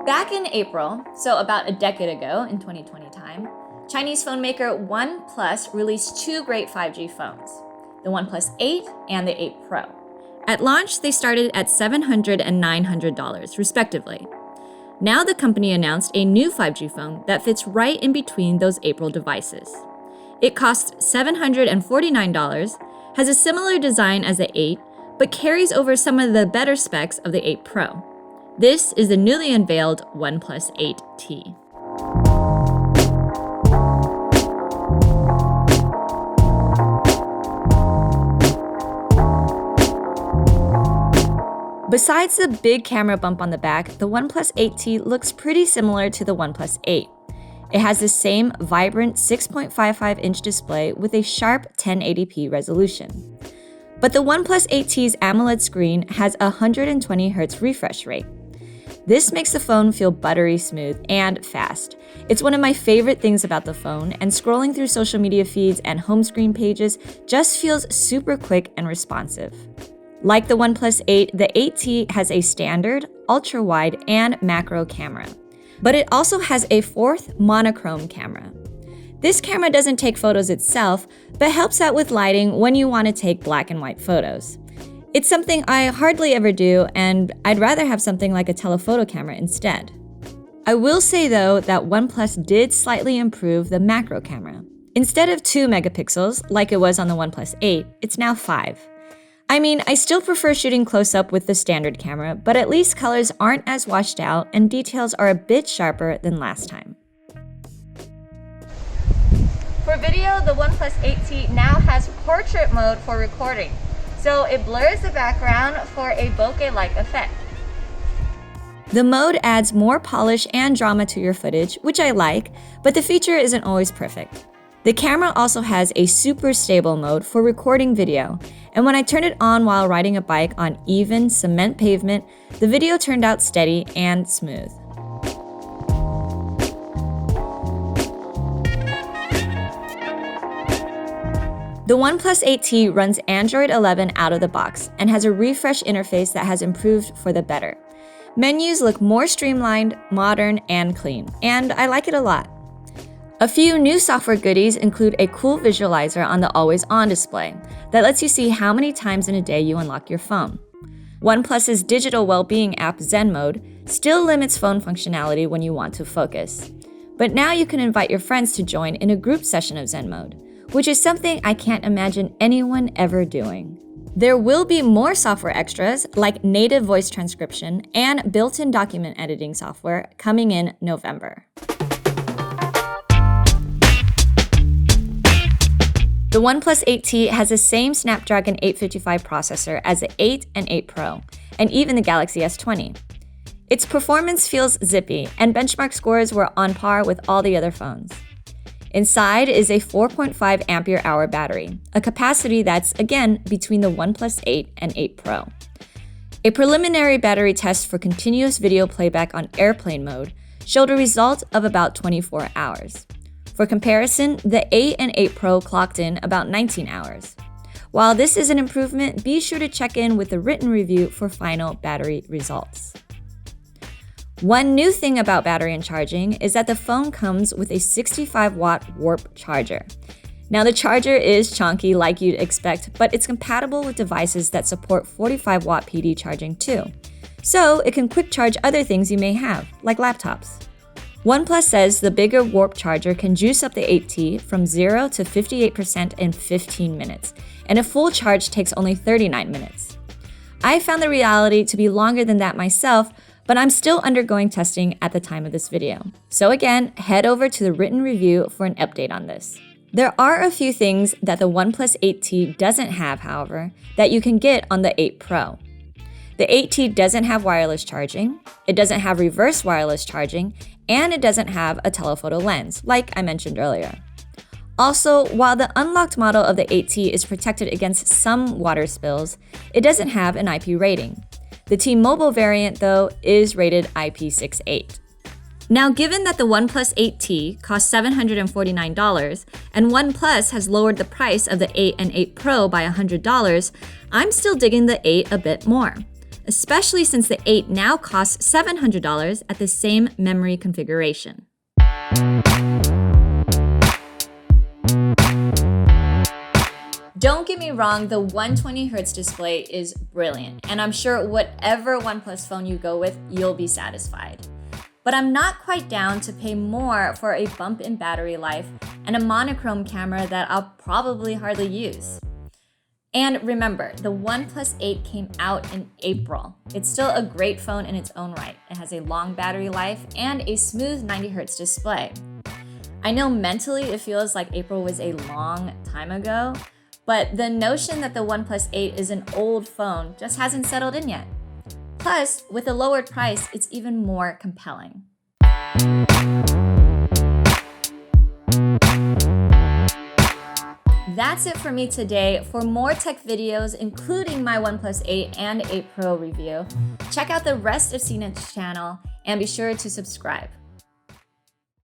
Back in April, so about a decade ago in 2020 time, Chinese phone maker OnePlus released two great 5G phones, the OnePlus 8 and the 8 Pro. At launch, they started at $700 and $900, respectively. Now the company announced a new 5G phone that fits right in between those April devices. It costs $749, has a similar design as the 8, but carries over some of the better specs of the 8 Pro. This is the newly unveiled OnePlus 8T. Besides the big camera bump on the back, the OnePlus 8T looks pretty similar to the OnePlus 8. It has the same vibrant 6.55-inch display with a sharp 1080p resolution. But the OnePlus 8T's AMOLED screen has a 120Hz refresh rate. This makes the phone feel buttery smooth and fast. It's one of my favorite things about the phone, and scrolling through social media feeds and home screen pages just feels super quick and responsive. Like the OnePlus 8, the 8T has a standard, ultra-wide, and macro camera. But it also has a fourth monochrome camera. This camera doesn't take photos itself, but helps out with lighting when you want to take black and white photos. It's something I hardly ever do, and I'd rather have something like a telephoto camera instead. I will say though that OnePlus did slightly improve the macro camera. Instead of 2 megapixels, like it was on the OnePlus 8, it's now 5. I mean, I still prefer shooting close-up with the standard camera, but at least colors aren't as washed out and details are a bit sharper than last time. For video, the OnePlus 8T now has portrait mode for recording, so it blurs the background for a bokeh-like effect. The mode adds more polish and drama to your footage, which I like, but the feature isn't always perfect. The camera also has a super stable mode for recording video, and when I turned it on while riding a bike on even cement pavement, the video turned out steady and smooth. The OnePlus 8T runs Android 11 out of the box and has a refresh interface that has improved for the better. Menus look more streamlined, modern, and clean, and I like it a lot. A few new software goodies include a cool visualizer on the always-on display that lets you see how many times in a day you unlock your phone. OnePlus's digital well-being app Zen Mode still limits phone functionality when you want to focus. But now you can invite your friends to join in a group session of Zen Mode, which is something I can't imagine anyone ever doing. There will be more software extras like native voice transcription and built-in document editing software coming in November. The OnePlus 8T has the same Snapdragon 855 processor as the 8 and 8 Pro, and even the Galaxy S20. Its performance feels zippy, and benchmark scores were on par with all the other phones. Inside is a 4.5 ampere-hour battery, a capacity that's, again, between the OnePlus 8 and 8 Pro. A preliminary battery test for continuous video playback on airplane mode showed a result of about 24 hours. For comparison, the 8 and 8 Pro clocked in about 19 hours. While this is an improvement, be sure to check in with the written review for final battery results. One new thing about battery and charging is that the phone comes with a 65-watt warp charger. Now the charger is chunky like you'd expect, but it's compatible with devices that support 45-watt PD charging too. So it can quick charge other things you may have, like laptops. OnePlus says the bigger warp charger can juice up the 8T from 0 to 58% in 15 minutes, and a full charge takes only 39 minutes. I found the reality to be longer than that myself, but I'm still undergoing testing at the time of this video. So again, head over to the written review for an update on this. There are a few things that the OnePlus 8T doesn't have, however, that you can get on the 8 Pro. The 8T doesn't have wireless charging, it doesn't have reverse wireless charging, and it doesn't have a telephoto lens, like I mentioned earlier. Also, while the unlocked model of the 8T is protected against some water spills, it doesn't have an IP rating. The T-Mobile variant, though, is rated IP68. Now, given that the OnePlus 8T costs $749 and OnePlus has lowered the price of the 8 and 8 Pro by $100, I'm still digging the 8 a bit more. especially since the 8 now costs $700 at the same memory configuration. Don't get me wrong, the 120Hz display is brilliant, and I'm sure whatever OnePlus phone you go with, you'll be satisfied. But I'm not quite down to pay more for a bump in battery life and a monochrome camera that I'll probably hardly use. And remember, the OnePlus 8 came out in April. It's still a great phone in its own right. It has a long battery life and a smooth 90Hz display. I know mentally it feels like April was a long time ago, but the notion that the OnePlus 8 is an old phone just hasn't settled in yet. Plus, with a lowered price, it's even more compelling. That's it for me today. For more tech videos, including my OnePlus 8 and 8 Pro review, check out the rest of CNET's channel and be sure to subscribe.